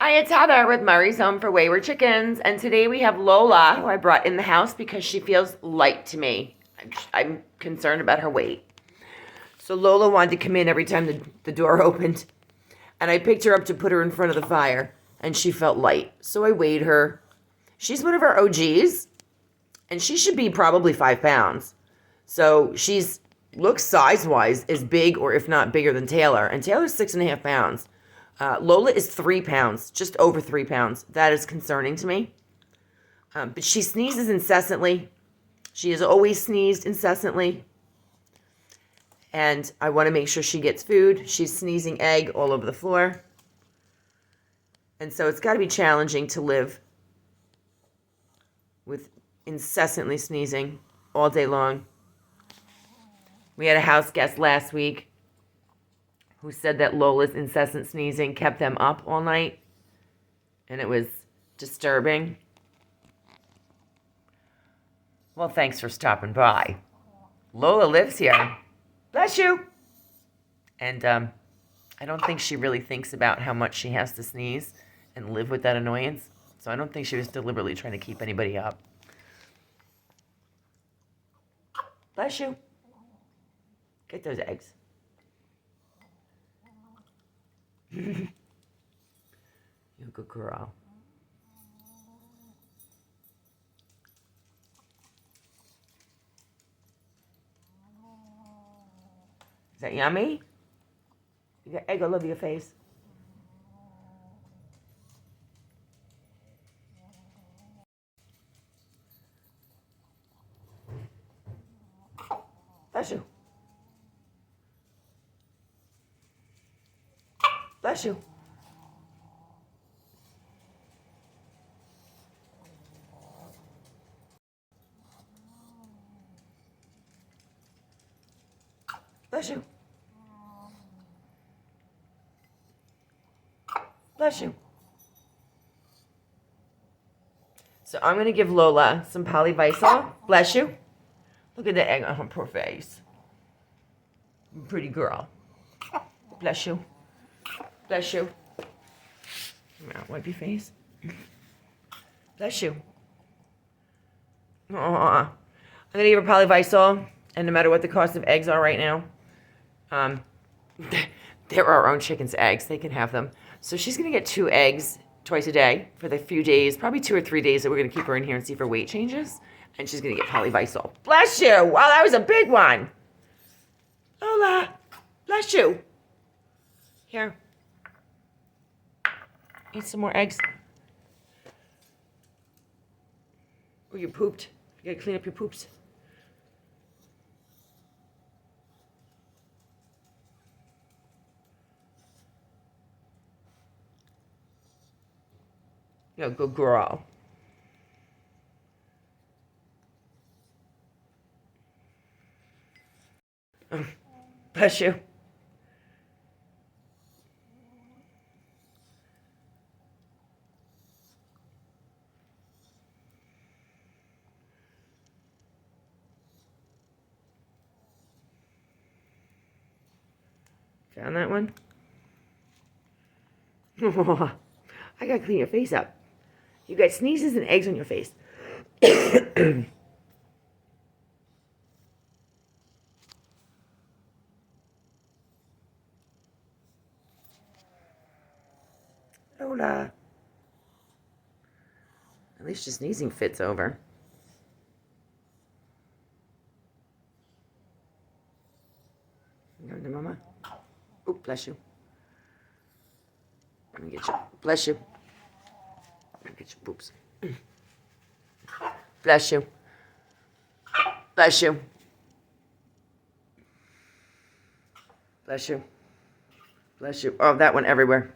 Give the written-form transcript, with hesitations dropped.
Hi, it's Heather with Murray's Home for Wayward Chickens, and today we have Lola, who I brought in the house because she feels light to me. I'm concerned about her weight. So Lola wanted to come in every time the door opened, and I picked her up to put her in front of the fire, and she felt light. So I weighed her. She's one of our OGs, and she should be probably 5 pounds. So she's, looks size-wise, as big or if not bigger than Taylor, and Taylor's 6.5 pounds. Lola is 3 pounds, just over 3 pounds. That is concerning to me. But she sneezes incessantly. She has always sneezed incessantly. And I want to make sure she gets food. She's sneezing egg all over the floor. And so it's got to be challenging to live with incessantly sneezing all day long. We had a house guest last week who said that Lola's incessant sneezing kept them up all night, and it was disturbing. Well, thanks for stopping by. Lola lives here. Bless you. And I don't think she really thinks about how much she has to sneeze and live with that annoyance. So I don't think she was deliberately trying to keep anybody up. Bless you. Get those eggs. You good girl. Is that yummy? You got egg all over your face. Bless you. Bless you. Bless you. Bless you. So I'm going to give Lola some polyvisol. Bless you. Look at the egg on her poor face. Pretty girl. Bless you. Bless you. Wipe your face. Bless you. Aww. I'm going to give her polyvisol, and no matter what the cost of eggs are right now, they're our own chicken's eggs. They can have them. So she's going to get 2 eggs twice a day for the few days, probably 2 or 3 days that we're going to keep her in here and see if her weight changes. And she's going to get polyvisol. Bless you. Wow, that was a big one. Lola, bless you. Here. Eat some more eggs. Oh, you pooped. You got to clean up your poops. You're a good girl. Bless you. Found that one? Oh, I gotta clean your face up. You got sneezes and eggs on your face. Lola. At least your sneezing fit's over. Go to Mama. Oh, bless you. Let me get you. Bless you. Let me get your poops. Bless you. Bless you. Bless you. Bless you. Oh, that went everywhere.